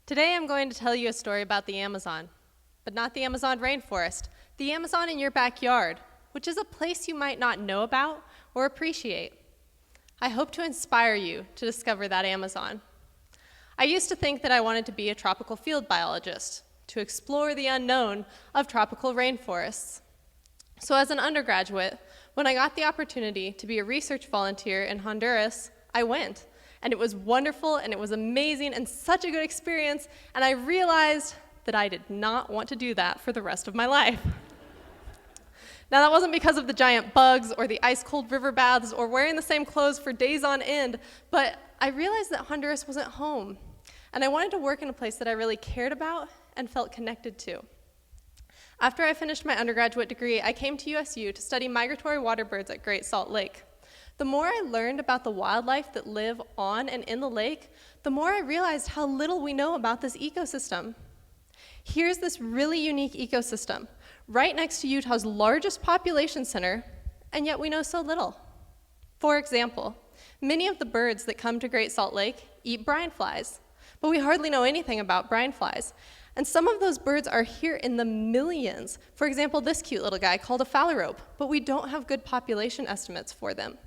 Today I'm going to tell you a story about the Amazon, but not the Amazon rainforest, the Amazon in your backyard, which is a place you might not know about or appreciate. I hope to inspire you to discover that Amazon. I used to think that I wanted to be a tropical field biologist, to explore the unknown of tropical rainforests. So as an undergraduate, when I got the opportunity to be a research volunteer in Honduras, I went. And it was wonderful, and it was amazing, and such a good experience, and I realized that I did not want to do that for the rest of my life. Now, that wasn't because of the giant bugs, or the ice-cold river baths, or wearing the same clothes for days on end, but I realized that Honduras wasn't home, and I wanted to work in a place that I really cared about and felt connected to. After I finished my undergraduate degree, I came to USU to study migratory water birds at Great Salt Lake. The more I learned about the wildlife that live on and in the lake, the more I realized how little we know about this ecosystem. Here's this really unique ecosystem, right next to Utah's largest population center, and yet we know so little. For example, many of the birds that come to Great Salt Lake eat brine flies, but we hardly know anything about brine flies. And some of those birds are here in the millions. For example, this cute little guy called a phalarope, but we don't have good population estimates for them.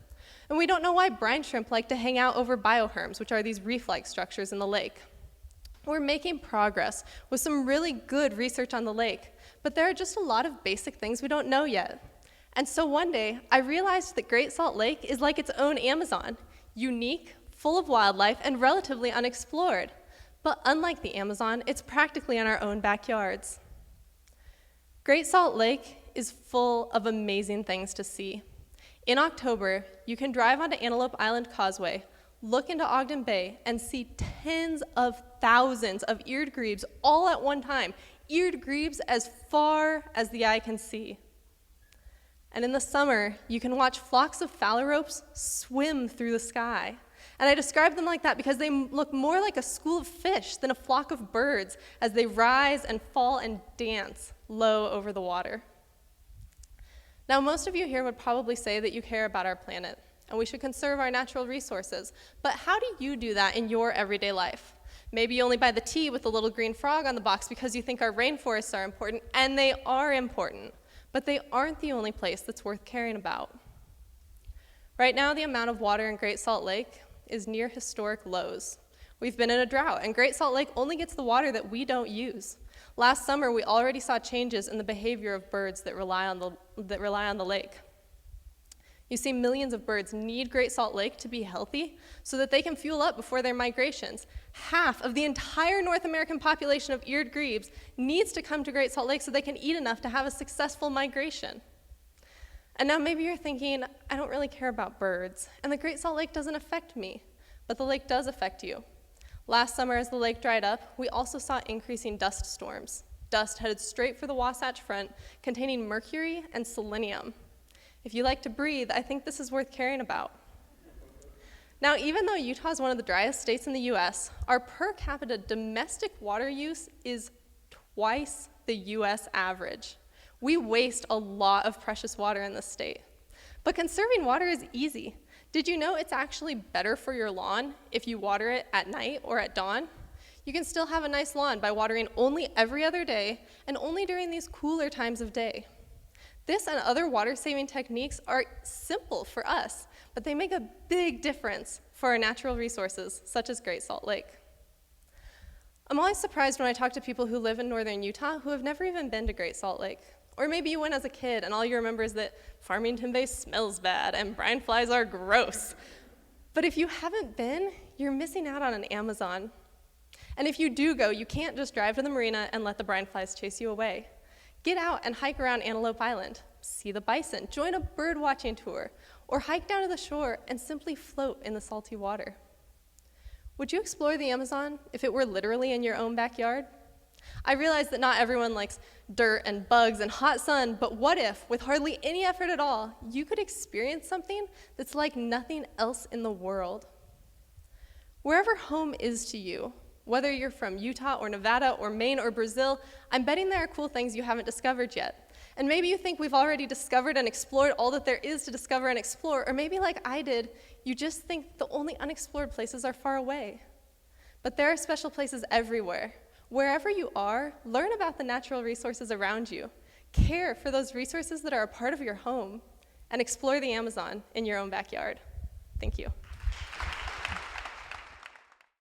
And we don't know why brine shrimp like to hang out over bioherms, which are these reef-like structures in the lake. We're making progress with some really good research on the lake, but there are just a lot of basic things we don't know yet. And so one day, I realized that Great Salt Lake is like its own Amazon, unique, full of wildlife, and relatively unexplored. But unlike the Amazon, it's practically in our own backyards. Great Salt Lake is full of amazing things to see. In October, you can drive onto Antelope Island Causeway, look into Ogden Bay, and see tens of thousands of eared grebes all at one time, eared grebes as far as the eye can see. And in the summer, you can watch flocks of phalaropes swim through the sky. And I describe them like that because they look more like a school of fish than a flock of birds as they rise and fall and dance low over the water. Now, most of you here would probably say that you care about our planet, and we should conserve our natural resources. But how do you do that in your everyday life? Maybe you only buy the tea with the little green frog on the box because you think our rainforests are important, and they are important, but they aren't the only place that's worth caring about. Right now, the amount of water in Great Salt Lake is near historic lows. We've been in a drought, and Great Salt Lake only gets the water that we don't use. Last summer, we already saw changes in the behavior of birds that rely on the lake. You see, millions of birds need Great Salt Lake to be healthy so that they can fuel up before their migrations. Half of the entire North American population of eared grebes needs to come to Great Salt Lake so they can eat enough to have a successful migration. And now maybe you're thinking, I don't really care about birds, and the Great Salt Lake doesn't affect me, but the lake does affect you. Last summer, as the lake dried up, we also saw increasing dust storms. Dust headed straight for the Wasatch Front, containing mercury and selenium. If you like to breathe, I think this is worth caring about. Now, even though Utah is one of the driest states in the US, our per capita domestic water use is twice the US average. We waste a lot of precious water in this state. But conserving water is easy. Did you know it's actually better for your lawn if you water it at night or at dawn? You can still have a nice lawn by watering only every other day and only during these cooler times of day. This and other water-saving techniques are simple for us, but they make a big difference for our natural resources, such as Great Salt Lake. I'm always surprised when I talk to people who live in northern Utah who have never even been to Great Salt Lake. Or maybe you went as a kid and all you remember is that Farmington Bay smells bad and brine flies are gross. But if you haven't been, you're missing out on an Amazon. And if you do go, you can't just drive to the marina and let the brine flies chase you away. Get out and hike around Antelope Island, see the bison, join a bird watching tour, or hike down to the shore and simply float in the salty water. Would you explore the Amazon if it were literally in your own backyard? I realize that not everyone likes dirt and bugs and hot sun, but what if, with hardly any effort at all, you could experience something that's like nothing else in the world? Wherever home is to you, whether you're from Utah or Nevada or Maine or Brazil, I'm betting there are cool things you haven't discovered yet. And maybe you think we've already discovered and explored all that there is to discover and explore, or maybe like I did, you just think the only unexplored places are far away. But there are special places everywhere. Wherever you are, learn about the natural resources around you. Care for those resources that are a part of your home, and explore the Amazon in your own backyard. Thank you.